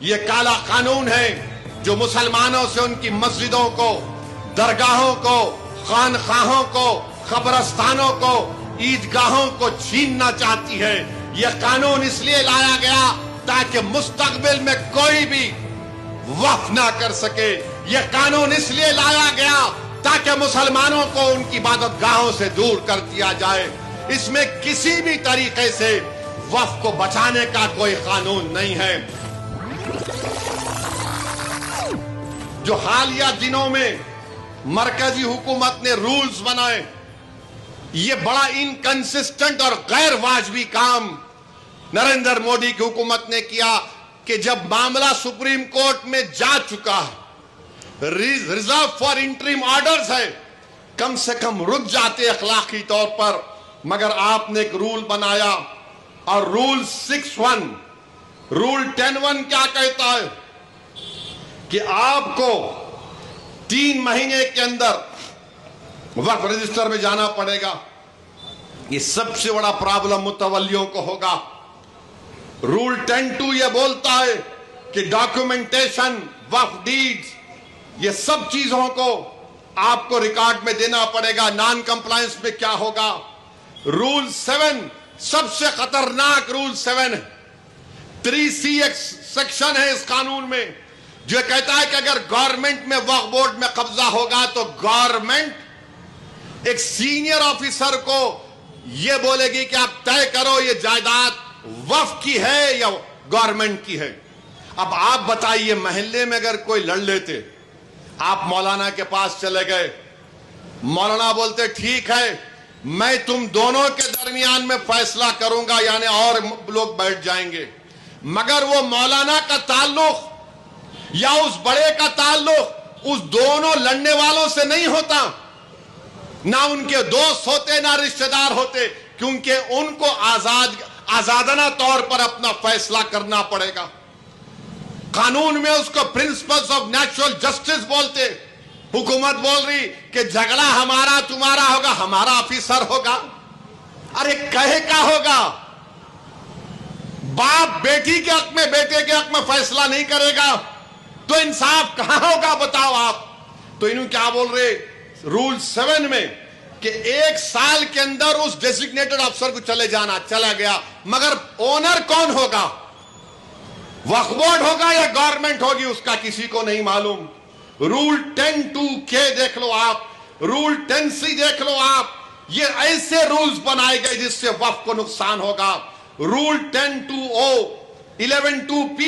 یہ کالا قانون ہے جو مسلمانوں سے ان کی مسجدوں کو، درگاہوں کو، خانقاہوں کو، قبرستانوں کو، عیدگاہوں کو چھیننا چاہتی ہے۔ یہ قانون اس لیے لایا گیا تاکہ مستقبل میں کوئی بھی وقف نہ کر سکے۔ یہ قانون اس لیے لایا گیا تاکہ مسلمانوں کو ان کی عبادت گاہوں سے دور کر دیا جائے۔ اس میں کسی بھی طریقے سے وقف کو بچانے کا کوئی قانون نہیں ہے۔ جو حالیہ دنوں میں مرکزی حکومت نے رولز بنائے، یہ بڑا انکنسسٹنٹ اور غیر واجبی کام نریندر مودی کی حکومت نے کیا کہ جب معاملہ سپریم کورٹ میں جا چکا ہے، ریزرو فار انٹریم آرڈرز ہے، کم سے کم رک جاتے اخلاقی طور پر، مگر آپ نے ایک رول بنایا، اور رول 6(1) رول 10(1) کیا کہتا ہے کہ آپ کو 3 مہینے کے اندر وقف رجسٹر میں جانا پڑے گا۔ یہ سب سے بڑا پرابلم متولیوں کو ہوگا۔ رول 10(2) یہ بولتا ہے کہ ڈاکیومنٹیشن، وقف ڈیڈز، یہ سب چیزوں کو آپ کو ریکارڈ میں دینا پڑے گا۔ نان کمپلائنس میں کیا ہوگا؟ رول 7 سب سے خطرناک رول 7 ہے۔ 3C ایک سیکشن ہے اس قانون میں جو کہتا ہے کہ اگر گورنمنٹ میں وقف بورڈ میں قبضہ ہوگا تو گورنمنٹ ایک سینئر آفیسر کو یہ بولے گی کہ آپ طے کرو یہ جائیداد وقف کی ہے یا گورنمنٹ کی ہے۔ اب آپ بتائیے، محلے میں اگر کوئی لڑ لیتے، آپ مولانا کے پاس چلے گئے، مولانا بولتے ٹھیک ہے میں تم دونوں کے درمیان میں فیصلہ کروں گا، یعنی اور لوگ بیٹھ جائیں گے، مگر وہ مولانا کا تعلق یا اس بڑے کا تعلق اس دونوں لڑنے والوں سے نہیں ہوتا، نہ ان کے دوست ہوتے نہ رشتہ دار ہوتے، کیونکہ ان کو آزادانہ طور پر اپنا فیصلہ کرنا پڑے گا۔ قانون میں اس کو پرنسپلز آف نیچرل جسٹس بولتے۔ حکومت بول رہی کہ جھگڑا ہمارا تمہارا ہوگا، ہمارا آفیسر ہوگا۔ ارے کہے کیا ہوگا؟ باپ بیٹی کے حق میں، بیٹے کے حق میں فیصلہ نہیں کرے گا تو انصاف کہاں ہوگا بتاؤ آپ؟ تو انہوں کیا بول رہے رول 7 میں کہ 1 سال کے اندر اس ڈیزگنیٹڈ افسر کو چلے جانا، چلا گیا، مگر اونر کون ہوگا؟ وقف بورڈ ہوگا یا گورنمنٹ ہوگی؟ اس کا کسی کو نہیں معلوم۔ رول 10(2) دیکھ لو آپ، رول 10(C) دیکھ لو آپ، یہ ایسے رولز بنائے گئے جس سے وقف کو نقصان ہوگا۔ رول 10(2)(O) 11(2)(P)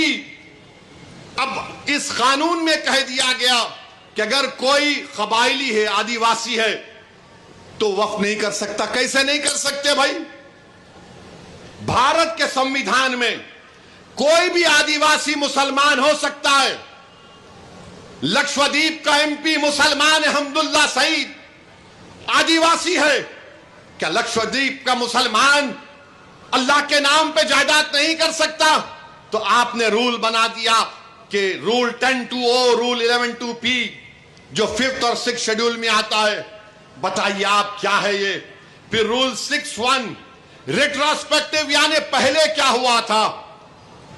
اب اس قانون میں کہہ دیا گیا کہ اگر کوئی قبائلی ہے، آدیواسی ہے، تو وقف نہیں کر سکتا۔ کیسے نہیں کر سکتے بھائی؟ بھارت کے سمویدھان میں کوئی بھی آدیواسی مسلمان ہو سکتا ہے۔ لکشدیپ کا MP مسلمان ہے، حمداللہ سعید، آدیواسی ہے۔ کیا لکشدیپ کا مسلمان اللہ کے نام پہ جائیداد نہیں کر سکتا؟ تو آپ نے رول بنا دیا کہ رول 10(2)(O) رول 11(2)(P) جو 5th اور 6th شیڈول میں آتا ہے، بتائیے آپ کیا ہے یہ؟ پھر رول 6(1) ریٹروسپیکٹیو، یعنی پہلے کیا ہوا تھا۔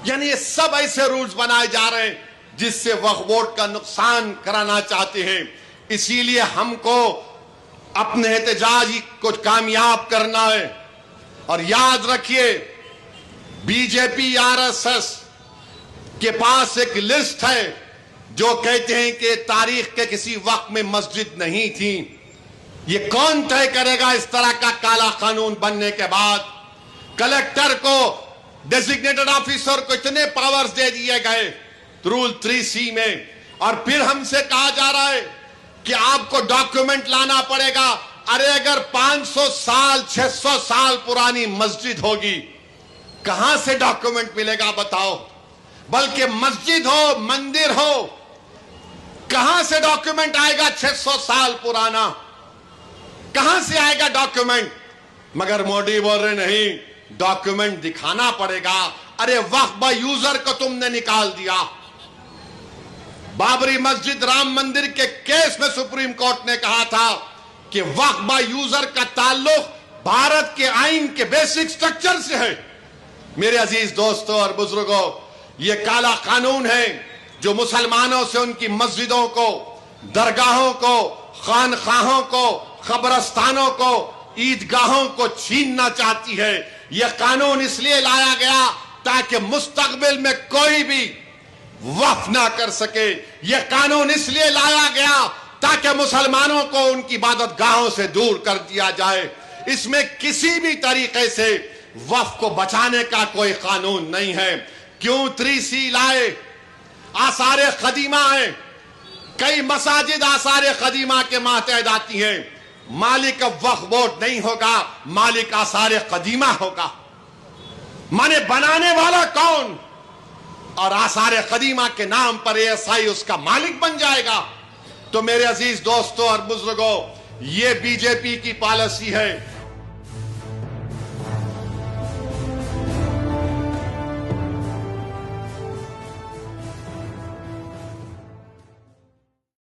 یعنی یہ سب ایسے رولز بنائے جا رہے ہیں جس سے وقف بورڈ کا نقصان کرانا چاہتے ہیں۔ اسی لیے ہم کو اپنے احتجاج کو کامیاب کرنا ہے۔ اور یاد رکھیے، BJP RSS کے پاس ایک لسٹ ہے جو کہتے ہیں کہ تاریخ کے کسی وقت میں مسجد نہیں تھی۔ یہ کون طے کرے گا اس طرح کا کالا قانون بننے کے بعد؟ کلیکٹر کو، ڈیزگنیٹڈ آفیسر کو اتنے پاورز دے دیے گئے رول 3C میں، اور پھر ہم سے کہا جا رہا ہے کہ آپ کو ڈاکیومنٹ لانا پڑے گا۔ ارے اگر 500 سال 600 سال پرانی مسجد ہوگی، کہاں سے ڈاکیومنٹ ملے گا بتاؤ؟ بلکہ مسجد ہو، مندر ہو، کہاں سے ڈاکیومنٹ آئے گا 600 سال پرانا؟ کہاں سے آئے گا ڈاکیومنٹ؟ مگر مودی بول رہے نہیں، ڈاکیومنٹ دکھانا پڑے گا۔ ارے وقف با یوزر کو تم نے نکال دیا۔ بابری مسجد، رام مندر کے کیس میں سپریم کورٹ نے کہا تھا کہ وقف با یوزر کا تعلق بھارت کے آئین کے بیسک سٹرکچر سے ہے۔ میرے عزیز دوستوں اور بزرگوں، یہ کالا قانون ہے جو مسلمانوں سے ان کی مسجدوں کو، درگاہوں کو، خانقاہوں کو، قبرستانوں کو، عیدگاہوں کو چھیننا چاہتی ہے۔ یہ قانون اس لیے لایا گیا تاکہ مستقبل میں کوئی بھی وقف نہ کر سکے۔ یہ قانون اس لیے لایا گیا تاکہ مسلمانوں کو ان کی عبادت گاہوں سے دور کر دیا جائے۔ اس میں کسی بھی طریقے سے وقف کو بچانے کا کوئی قانون نہیں ہے۔ کیوں 3C لائے؟ آثار قدیمہ ہیں، کئی مساجد آثار قدیمہ کے ماتحت آتی ہیں۔ مالک وقف بورڈ نہیں ہوگا، مالک آثار قدیمہ ہوگا۔ مانے بنانے والا کون؟ اور آثار قدیمہ کے نام پر ASI اس کا مالک بن جائے گا۔ تو میرے عزیز دوستوں اور بزرگوں، یہ BJP کی پالیسی ہے۔